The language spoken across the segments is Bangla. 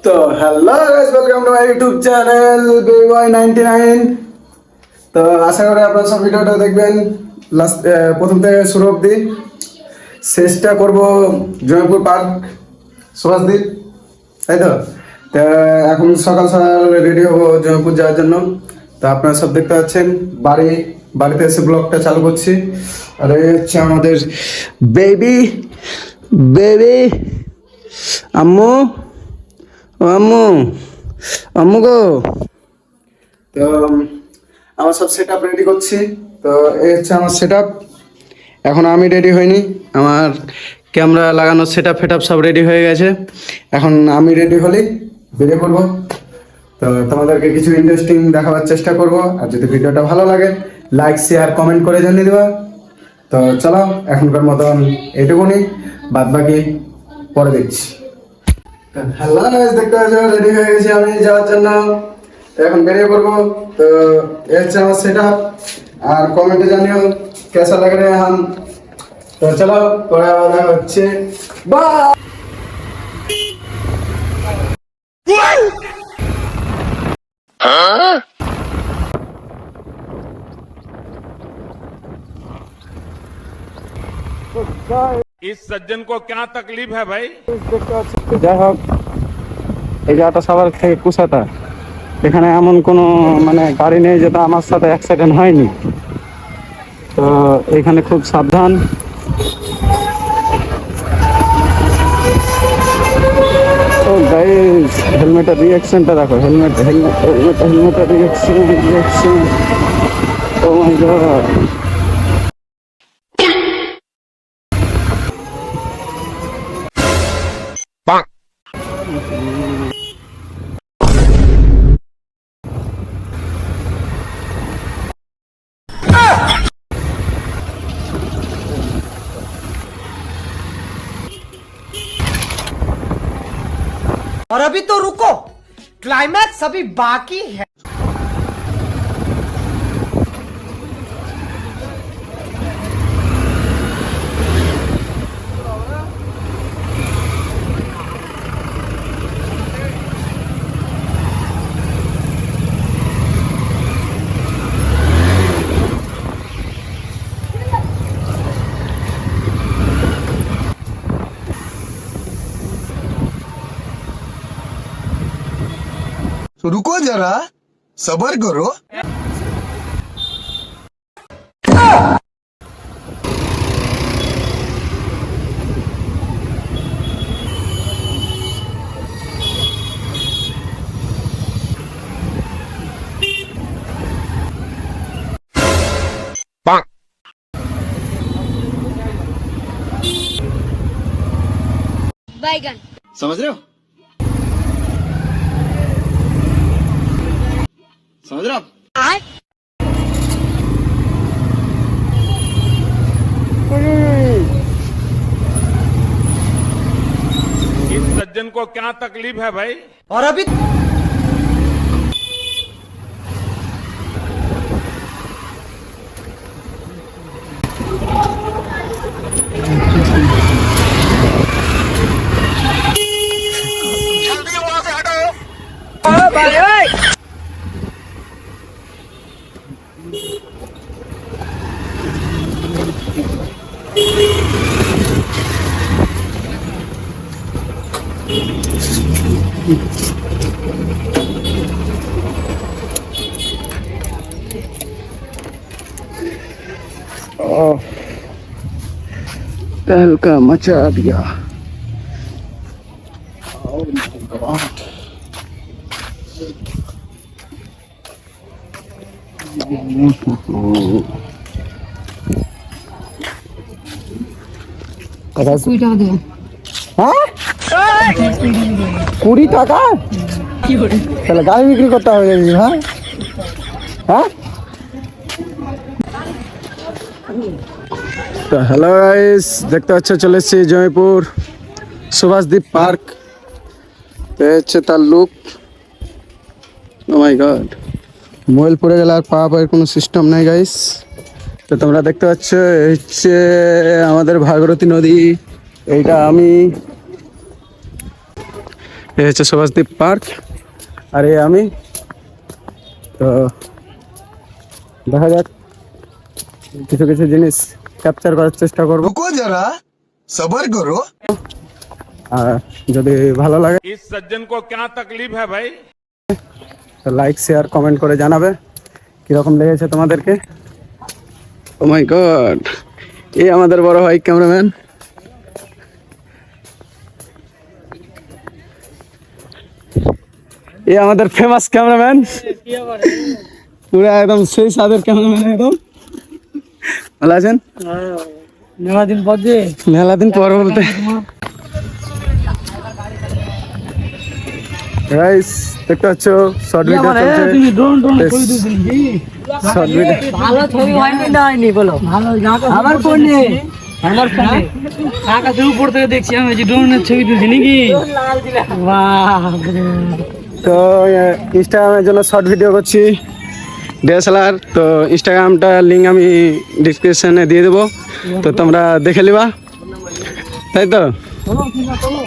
তো hello guys, welcome to my YouTube channel BY99। তো আশা করি আপনারা সব ভিডিওটা দেখবেন লাস্ট প্রথম থেকে শুরু অবধি। শেষটা করব জয়পুর পার্ক সুভাষদ্বীপ, তাই তো। তা এখন সকাল সকাল রেডি হবো জয়পুর যাওয়ার জন্য। তো আপনারা সব দেখতে পাচ্ছেন বাড়িতে এসে ব্লগটা চালু করছি। আর এই হচ্ছে আমাদের বেবি বেবি আম্মু, ও আম্মু, আম্মু গো। তো আমার সব সেট আপ রেডি করছি। তো এই হচ্ছে আমার সেট আপ। এখন আমি রেডি হইনি, আমার ক্যামেরা লাগানো সেট আপ ফেট আপ সব রেডি হয়ে গেছে। এখন আমি রেডি হলেই বেরিয়ে পড়বো। তো তোমাদেরকে কিছু ইন্টারেস্টিং দেখাবার চেষ্টা করব। আর যদি ভিডিওটা ভালো লাগে লাইক শেয়ার কমেন্ট করে জানিয়ে দেবা। তো চলো এখনকার মতন এটুকুনি, বাদ বাকি পরে দেখছি। হ্যালো গাইস, দেখতে পাচ্ছ রেডি হয়ে গেছি আমি যাওয়ার জন্য। এখন বেরিয়ে পড়বো। তো এই হচ্ছে আমার সেট আপ। আর কমেন্টে জানিও কেসা লাগ রে হাম। তো চলো পরে আবার দেখা হচ্ছে, বাই। इस सज्जन को क्या तकलीफ है भाई? যাই হোক, এই জায়গাটা সবার থেকে কুসাটা। এখানে এমন কোনো গাড়ি নেই যেটা আমার সাথে অ্যাক্সিডেন্ট হয়নি। তো এখানে খুব সাবধান। তো গাইস, হেলমেটের রিঅ্যাকশনটা দেখো, হেলমেটের রিঅ্যাকশন। ও মাই গড। और अभी तो रुको, क्लाइमैक्स अभी बाकी है। तो रुको जरा, सबर करो। बैगन। समझ रहे हो? समझ रहे हो आप? आय इस सज्जन को क्या तकलीफ है भाई? और अभी तहलका मचा दिया। Oh my God. হ্যাঁ, 20 টাকা তাহলে গাড়ি বিক্রি করতে হবে। হ্যাঁ হ্যাঁ। তো হ্যালো গাইস, দেখতে পাচ্ছ চলে এসেছি জয়পুর সুভাষদ্বীপ পার্ক। এই হচ্ছে তার লুক। ও মাই গড, মোবাইল পড়ে গেলে আর পাওয়া পাওয়ার কোনো সিস্টেম নেই গাইস। তো তোমরা দেখতে পাচ্ছ এই হচ্ছে আমাদের ভাগীরথী নদী। এইটা আমি এই হচ্ছে সুভাষদ্বীপ পার্ক, আর এই আমি। তো দেখা যাক, কিছু কিছু জিনিস ক্যাপচার করার চেষ্টা করব, रुको जरा सबर करो। আর যদি ভালো লাগে इस सज्जन को क्या तकलीफ है भाई? তো লাইক শেয়ার কমেন্ট করে জানাবে কীরকম লেগেছে তোমাদেরকে। ও মাই গড, এই আমাদের বড় ভাই ক্যামেরাম্যান। এই আমাদের ফেমাস ক্যামেরাম্যান, পুরো একদম সেই সাদের ক্যামেরাম্যান একদম। ভালো আছেন? মেলা দিন পর বলতে গাইস দেখতে পাচ্ছ শর্ট ভিডিও চলছে। শর্ট ভিডিও ভালো ছবি হয়নি না হয়নি বলো? ভালো আমার ফোনে, আমার ফোনে আকাশের উপর থেকে দেখছি আমি যে ড্রোনের ছবি তুলছি নাকি। বাহ, তো ইনস্টাগ্রামের জন্য শর্ট ভিডিও করছি ডিএসএলআর। তো ইনস্টাগ্রামটা লিঙ্ক আমি ডিসক্রিপশনে দিয়ে দেবো, তো তোমরা দেখে নিবা, তাই তো?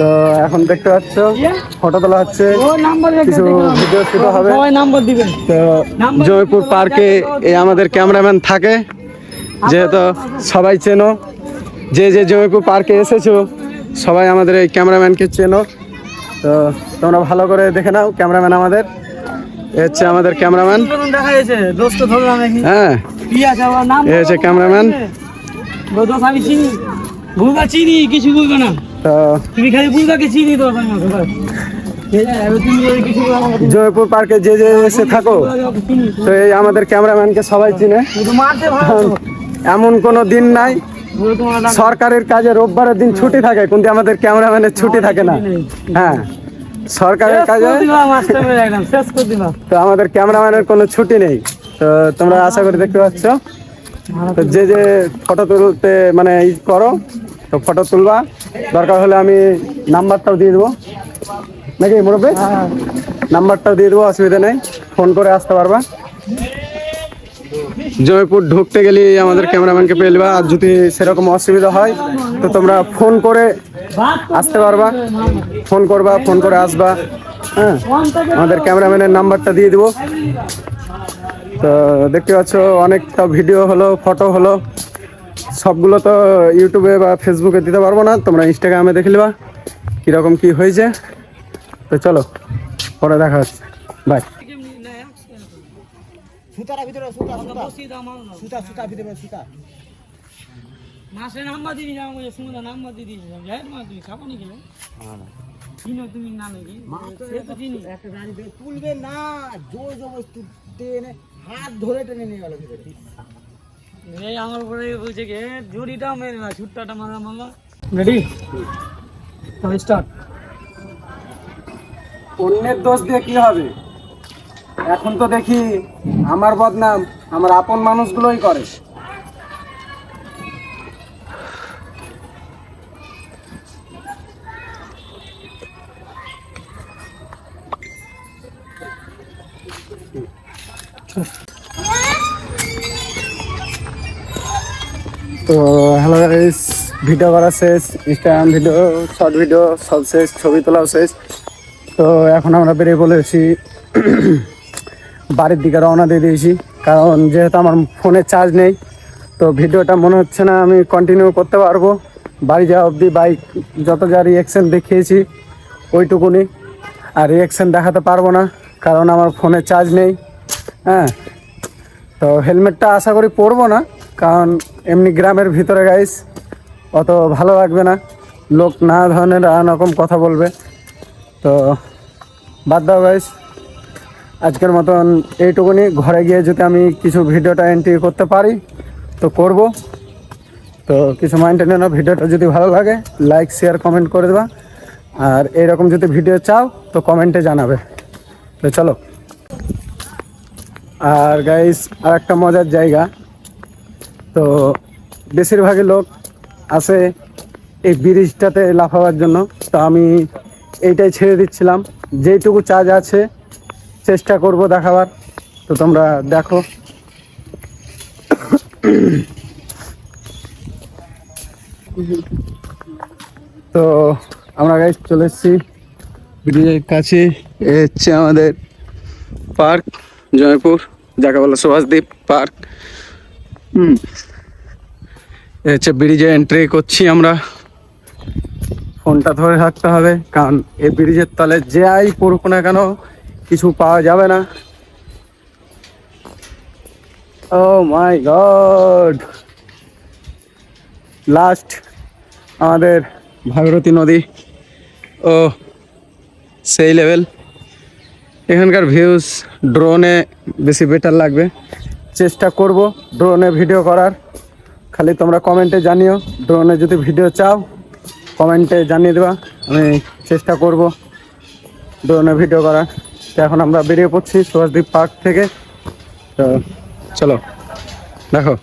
তো এখন দেখতে পাচ্ছ ফটো তোলা হচ্ছে, কিছু ভিডিও শুট হবে। নাম্বার দিবেন। তো জয়পুর পার্কে এই আমাদের ক্যামেরাম্যান থাকে, যেহেতু সবাই চেনো, যে যে জয়পুর পার্কে এসেছো সবাই আমাদের এই ক্যামেরাম্যানকে চেনো। তো তোমরা ভালো করে দেখে নাও, ক্যামেরাম্যান আমাদের, এ হচ্ছে আমাদের ক্যামেরাম্যান। দেখা গেছে দোস্ত ধরলাম নাকি? হ্যাঁ, কি আছে আমার নাম? এ হচ্ছে ক্যামেরাম্যান। দোস্ত আমি চিনি, ভুলবা চিনি, কিছু বলবে না। তো তুমি খালি ভুলবাকে চিনি তো আমি তুমি কিছু জয়পুর পার্কে যে যে এসে থাকো, চিনি তো এই আমাদের ক্যামেরাম্যানকে সবাই চিনে। তো মারতে ভালো এমন কোনো দিন নাই তোমার সরকারের কাজে রোববারের দিন ছুটি থাকে, কিন্তু আমাদের ক্যামেরাম্যানের ছুটি থাকে না। হ্যাঁ, সরকারের কাজে একদম শেষ করে দিলাম। তো আমাদের ক্যামেরাম্যানের কোনো ছুটি নেই। তো তোমরা আশা করি দেখতে পাচ্ছ। তো যে যে ফটো তুলতে মানে ই করো, তো ফটো তুলবা, দরকার হলে আমি নাম্বারটাও দিয়ে দেবো নাকি মুরব্বী? নাম্বারটাও দিয়ে দেবো, অসুবিধা নেই, ফোন করে আসতে পারবা। জয়পুর ঢুকতে গেলে আমাদের ক্যামেরাম্যানকে পেয়ে নেবা, আর যদি সেরকম অসুবিধা হয় তো তোমরা ফোন করে আসতে পারবা, ফোন করবা, ফোন করে আসবা। হ্যাঁ, আমাদের ক্যামেরাম্যানের নাম্বারটা দিয়ে দেবো। তো দেখতে পাচ্ছ অনেকটা ভিডিও হলো, ফটো হলো, সবগুলো তো ইউটিউবে বা ফেসবুকে দিতে পারবো না, তোমরা ইনস্টাগ্রামে দেখে নেবা কীরকম কী হয়েছে। তো চলো পরে দেখা হচ্ছে, বাই। মাসে নাম্বার দিদি যাও, সুন্দর নাম্বার দিদি যাই মা, তুমি খাবো নি গেলে চিনো তুমি না নাকি? সে তো চিনি। একটা গাড়ি তুলবে না, জোর জবরদস্তি টেনে হাত ধরে টেনে নিয়ে গেল ভিতরে। এই আমার উপরে বলছে কি জুড়িটা মেরে না, ছুট্টাটা মারা মামা। রেডি, তবে স্টার্ট। অন্যের দোষ দিয়ে কি হবে? এখন তো দেখি আমার বদনাম আমার আপন মানুষগুলোই করে। তো হ্যালো গাইস, ভিডিও করা শেষ, ইনস্টাগ্রাম ভিডিও, শর্ট ভিডিও সব শেষ, ছবি তোলাও শেষ। তো এখন আমরা বেরিয়ে পড়েছি, বাড়ির দিকে রওনা দিয়ে দিয়েছি, কারণ যেহেতু আমার ফোনে চার্জ নেই, তো ভিডিওটা মনে হচ্ছে না আমি কন্টিনিউ করতে পারবো। বাড়ি যাওয়া অবধি বাইক যত যা রিয়াকশান দেখিয়েছি ওইটুকুনি, আর রিয়াকশান দেখাতে পারবো না কারণ আমার ফোনে চার্জ নেই। হ্যাঁ, তো হেলমেটটা আশা করি পরবো না, কারণ এমনি গ্রামের ভিতরে গাইস অত ভালো লাগবে না, লোক নানা ধরনের নানা রকম কথা বলবে। তো বাদ দাও গাইস, আজকের মতন এইটুকুনি। ঘরে গিয়ে যদি আমি কিছু ভিডিওটা এন্ট্রি করতে পারি তো করব। তো কিছু মাইন্ড নিও না, ভিডিওটা যদি ভালো লাগে লাইক শেয়ার কমেন্ট করে দেবা, আর এইরকম যদি ভিডিও চাও তো কমেন্টে জানাবে। তো চলো। আর গাইস আর একটা মজার জায়গা, তো বেশিরভাগই লোক আসে এই ব্রিজটাতে লাফাবার জন্য, তো আমি এইটাই ছেড়ে দিচ্ছিলাম, যেইটুকু চার্জ আছে চেষ্টা করব দেখাবার। তো তোমরা দেখো। তো আমরা গাইস চলে এসেছি ব্রিজের কাছে এ হচ্ছে আমাদের পার্ক, জয়পুর, যাকে বলে সুভাষদ্বীপ পার্ক। এ হচ্ছে ব্রিজে এন্ট্রি করছি আমরা। ফোনটা ধরে রাখতে হবে, কারণ এই ব্রিজের তলে যাই পড়ুক না কেন কিছু পাওয়া যাবে না। ও মাই গড, লাস্ট আমাদের ভাগীরথী নদী। ও সেই লেভেল। এখানকার ভিউজ ড্রোনে বেশি বেটার লাগবে। চেষ্টা করব ড্রোনে ভিডিও করার, খালি তোমরা কমেন্টে জানিও। ড্রোনে যদি ভিডিও চাও কমেন্টে জানিয়ে দেবা, আমি চেষ্টা করব ড্রোনে ভিডিও করার। তো এখন আমরা বেরিয়ে পড়ছি সুভাষদ্বীপ পার্ক থেকে। তো চলো দেখো।